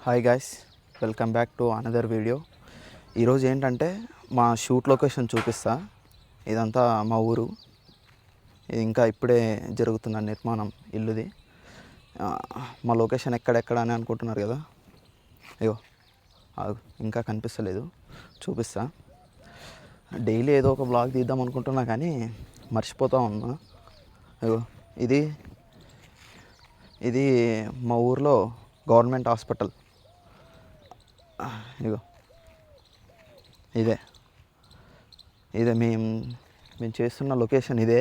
Hi guys, welcome back to another video. ఈరోజు ఏంటంటే మా షూట్ లొకేషన్ చూపిస్తా. ఇదంతా మా ఊరు. ఇది ఇంకా ఇప్పుడే జరుగుతున్న నిర్మాణం ఇల్లుది. మా లొకేషన్ ఎక్కడెక్కడ అని అనుకుంటున్నారు కదా. అయ్యో ఇంకా కనిపిస్తలేదు, చూపిస్తా. డైలీ ఏదో ఒక బ్లాగ్ తీద్దాం అనుకుంటున్నా కానీ మర్చిపోతూ ఉన్నా. అయ్యో ఇది మా ఊర్లో గవర్నమెంట్ హాస్పిటల్. ఇగో ఇదే మేము చేస్తున్న లొకేషన్. ఇదే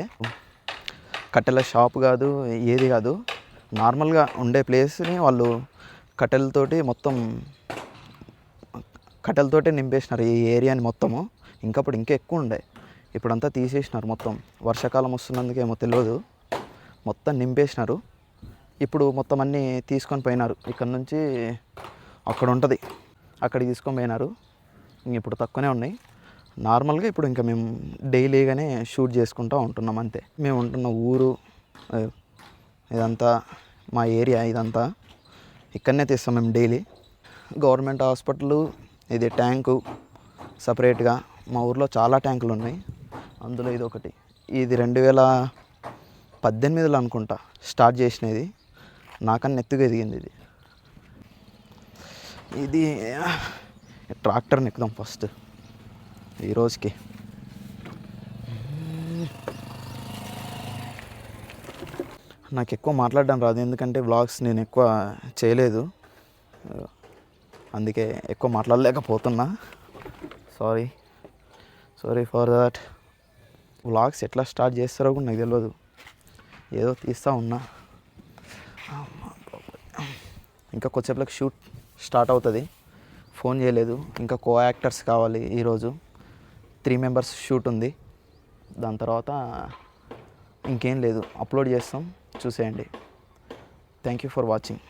కట్టెల షాప్ కాదు, ఏది కాదు, నార్మల్గా ఉండే ప్లేస్ని వాళ్ళు కట్టెలతోటే నింపేసినారు ఈ ఏరియాని మొత్తము. ఇంకప్పుడు ఇంకా ఎక్కువ ఉండే, ఇప్పుడంతా తీసేసినారు మొత్తం. వర్షాకాలం వస్తున్నందుకేమో తెలియదు, మొత్తం నింపేసినారు. ఇప్పుడు మొత్తం అన్నీ తీసుకొని పోయినారు. ఇక్కడ నుంచి అక్కడ ఉంటుంది, అక్కడికి తీసుకొని పోయినారు. ఇప్పుడు తక్కువనే ఉన్నాయి. నార్మల్గా ఇప్పుడు ఇంకా మేము డైలీగానే షూట్ చేసుకుంటూ ఉంటున్నాం అంతే. మేము ఉంటున్న ఊరు ఇదంతా మా ఏరియా. ఇదంతా ఇక్కడనే తీస్తాం మేము డైలీ. గవర్నమెంట్ హాస్పిటల్, ఇది ట్యాంకు సపరేట్గా. మా ఊర్లో చాలా ట్యాంకులు ఉన్నాయి, అందులో ఇది ఒకటి. ఇది 2018లో అనుకుంటా స్టార్ట్ చేసినది. నాకన్నా ఎత్తుగా ఎదిగింది ఇది. ఇది ట్రాక్టర్ని ఎక్కుదాం ఫస్ట్ ఈరోజుకి. నాకు ఎక్కువ మాట్లాడడం రాదు, ఎందుకంటే వ్లాగ్స్ నేను ఎక్కువ చేయలేదు, అందుకే ఎక్కువ మాట్లాడలేకపోతున్నా. Sorry for that. వ్లాగ్స్ ఎట్లా స్టార్ట్ చేస్తారో కూడా నాకు తెలియదు, ఏదో తీస్తూ ఉన్నా. ఇంకా కొద్దిసేపులకు షూట్ స్టార్ట్ అవుతుంది. ఫోన్ చేయలేదు, ఇంకా కో యాక్టర్స్ కావాలి. ఈరోజు 3 మెంబర్స్ షూట్ ఉంది. దాని తర్వాత ఇంకేం లేదు, అప్లోడ్ చేస్తాం, చూసేయండి. Thank you for watching.